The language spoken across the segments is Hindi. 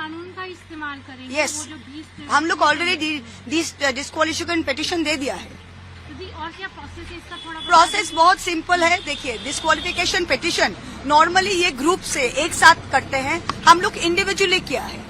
कानून का इस्तेमाल करेंगे। यस, हम लोग ऑलरेडी डिस्क्वालिफिकेशन पिटीशन दे दिया है। और क्या प्रोसेस है इसका? थोड़ा प्रोसेस बहुत सिंपल है। देखिए, डिस्क्वालिफिकेशन पिटीशन नॉर्मली ये ग्रुप से एक साथ करते हैं, हम लोग इंडिविजुअली किया है।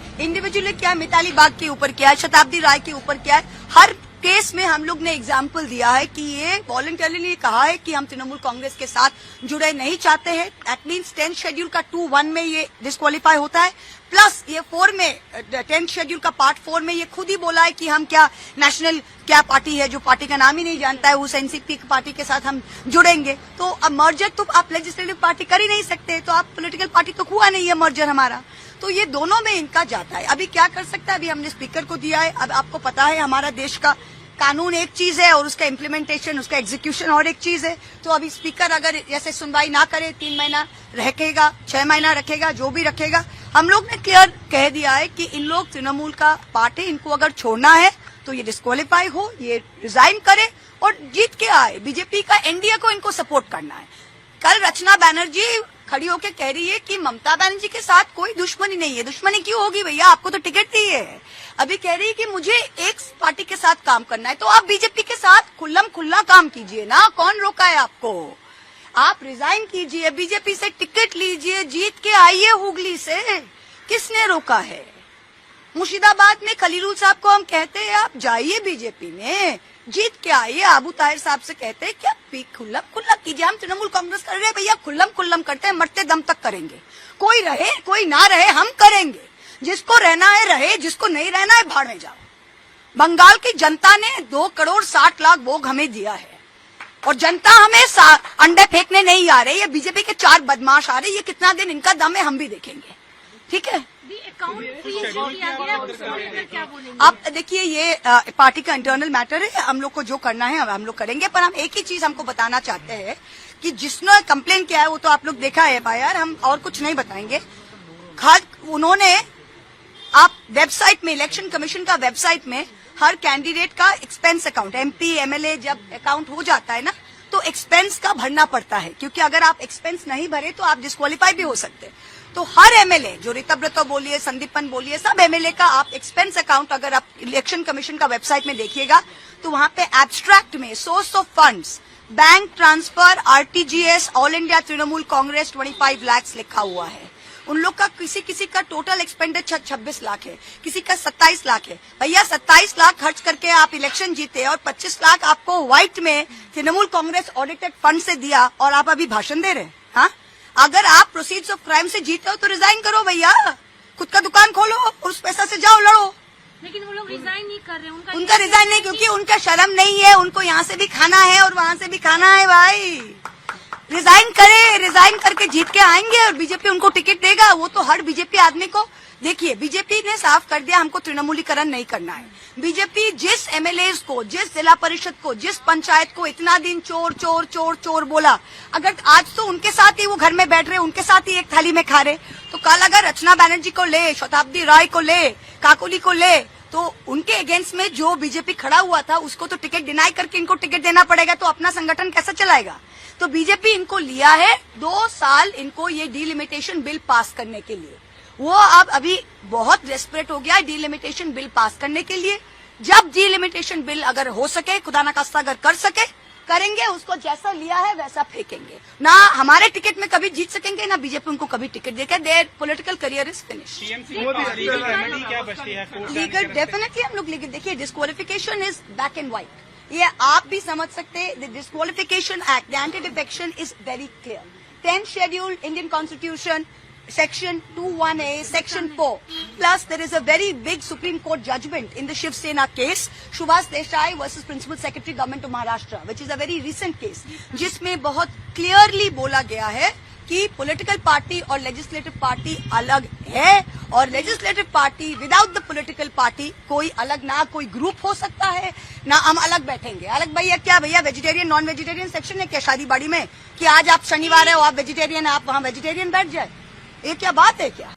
मिताली बाग के ऊपर किया है, शताब्दी राय के ऊपर किया है। हर केस में हम लोग ने एग्जाम्पल दिया है कि ये वॉलंटरली कहा है कि हम तृणमूल कांग्रेस के साथ जुड़े नहीं चाहते हैं। दैट मीन्स 10th शेड्यूल का 2(1) में ये डिस्क्वालीफाई होता है, प्लस ये 4 में 10th शेड्यूल का पार्ट 4 में ये खुद ही बोला है कि हम क्या नेशनल क्या पार्टी है, जो पार्टी का नाम ही नहीं जानता है, उस एनसीपी पार्टी के साथ हम जुड़ेंगे। तो अब मर्जर तो आप लेजिस्लेटिव पार्टी कर ही नहीं सकते, तो आप पॉलिटिकल पार्टी तो हुआ नहीं है मर्जर हमारा। तो ये दोनों में इनका जाता है। अभी क्या कर सकता है, अभी हमने स्पीकर को दिया है। अब आपको पता है हमारा देश का कानून एक चीज है और उसका इम्प्लीमेंटेशन, उसका एग्जीक्यूशन और एक चीज है। तो अभी स्पीकर अगर जैसे सुनवाई ना करे, 3 महीना रखेगा, 6 महीना रखेगा, जो भी रखेगा, हम लोग ने क्लियर कह दिया है कि इन लोग तृणमूल का पार्टी, इनको अगर छोड़ना है तो ये डिस्क्वालीफाई हो, ये रिजाइन करे और जीत के आए। बीजेपी का एनडीए को इनको सपोर्ट करना है। कल रचना बनर्जी खड़ी होकर कह रही है कि ममता बनर्जी के साथ कोई दुश्मनी नहीं है। दुश्मनी क्यों होगी भैया, आपको तो टिकट दी है। अभी कह रही है कि मुझे एक पार्टी के साथ काम करना है, तो आप बीजेपी के साथ खुल्लम खुल्ला काम कीजिए ना, कौन रोका है आपको? आप रिजाइन कीजिए, बीजेपी से टिकट लीजिए, जीत के आइए हुगली से, किसने रोका है? मुर्शिदाबाद में खलीलुल साहब को हम कहते हैं आप जाइए बीजेपी में, जीत के आइए। आबू ताहिर साहब से कहते हैं क्या खुल्लम खुल्ला कीजिए। हम तृणमूल कांग्रेस कर रहे हैं भैया, खुल्लम खुल्लम करते हैं, मरते दम तक करेंगे। कोई रहे कोई ना रहे, हम करेंगे। जिसको रहना है रहे, जिसको नहीं रहना है भाड़ में जाओ। बंगाल की जनता ने 2 करोड़ 60 लाख वोट हमें दिया है और जनता हमें अंडे फेंकने नहीं आ रही है। बीजेपी के 4 बदमाश आ रहे, ये कितना दिन इनका दम है हम भी देखेंगे, ठीक है? आप देखिए, ये पार्टी का इंटरनल मैटर है, हम लोग को जो करना है हम लोग करेंगे। पर हम एक ही चीज हमको बताना चाहते हैं कि जिसने कंप्लेन किया है वो तो आप लोग देखा है यार, हम और कुछ नहीं बताएंगे। उन्होंने आप वेबसाइट में, इलेक्शन कमीशन का वेबसाइट में हर कैंडिडेट का एक्सपेंस अकाउंट, एमपी एमएलए जब अकाउंट हो जाता है ना, तो एक्सपेंस का भरना पड़ता है, क्योंकि अगर आप एक्सपेंस नहीं भरे तो आप डिस्क्वालीफाई भी हो सकते हैं। तो हर एमएलए, जो ऋतव्रतो बोलिए, संदीपन बोलिए, सब एमएलए का आप एक्सपेंस अकाउंट अगर आप इलेक्शन कमीशन का वेबसाइट में देखिएगा तो वहां पे एब्स्ट्रैक्ट में source of funds, bank transfer, RTGS, all India Trinamool Congress 25 lakh लिखा हुआ है। उन लोग का किसी का टोटल एक्सपेंडिचर 26 लाख है, किसी का 27 लाख है। भैया 27 लाख खर्च करके आप इलेक्शन जीते और 25 लाख आपको व्हाइट में तृणमूल कांग्रेस ऑडिटेड फंड से दिया और आप अभी भाषण दे रहे हैं। हाँ, अगर आप प्रोसीड्स ऑफ क्राइम से जीते हो तो रिजाइन करो भैया, खुद का दुकान खोलो और उस पैसा से जाओ लड़ो। लेकिन वो लोग रिजाइन नहीं कर रहे, उनका रिजाइन नहीं, क्योंकि उनका शर्म नहीं है, उनको यहाँ से भी खाना है और वहाँ से भी खाना है भाई। रिजाइन करे, रिजाइन करके जीत के आएंगे और बीजेपी उनको टिकट देगा। वो तो हर बीजेपी आदमी को, देखिए बीजेपी ने साफ कर दिया हमको तृणमूलीकरण नहीं करना है। बीजेपी जिस एमएलए को, जिस जिला परिषद को, जिस पंचायत को इतना दिन चोर चोर चोर चोर बोला, अगर आज तो उनके साथ ही वो घर में बैठ रहे, उनके साथ ही एक थाली में खा रहे, तो कल अगर रचना बनर्जी को ले, शताब्दी राय को ले, काकोली को ले, तो उनके अगेंस्ट में जो बीजेपी खड़ा हुआ था उसको तो टिकट डिनाई करके इनको टिकट देना पड़ेगा। तो अपना संगठन कैसे चलाएगा? तो बीजेपी इनको लिया है 2 साल इनको ये डीलिमिटेशन बिल पास करने के लिए। वो अब अभी बहुत डेस्परेट हो गया है डीलिमिटेशन बिल पास करने के लिए। जब डीलिमिटेशन बिल अगर हो सके, खुदा न खास्ता अगर कर सके, करेंगे, उसको जैसा लिया है वैसा फेंकेंगे। ना हमारे टिकट में कभी जीत सकेंगे, ना बीजेपी उनको कभी टिकट देकर, there political career is finish. Legal definitely हम लोग लीगल, देखिए disqualification is black and white, ये आप भी समझ सकते हैं। The disqualification act, the anti defection is very clear. 10th schedule Indian constitution, Section 2(1)(a), Section 4. Plus, there is a very big Supreme Court judgment in the Shiv Sena case, Subhas Desai versus Principal Secretary Government of Maharashtra, which is a very recent case, जिसमें बहुत clearly बोला गया है कि पॉलिटिकल पार्टी और लेजिस्लेटिव पार्टी अलग है और legislative party without the political party कोई अलग, ना कोई ग्रुप हो सकता है, ना हम अलग बैठेंगे। अलग भैया क्या भैया, वेजिटेरियन नॉन वेजिटेरियन सेक्शन है क्या शादी बाड़ी में कि आज आप शनिवार है और आप वेजिटेरियन है, आप वहाँ वेजिटेरियन बैठ जाए? ये क्या बात है क्या?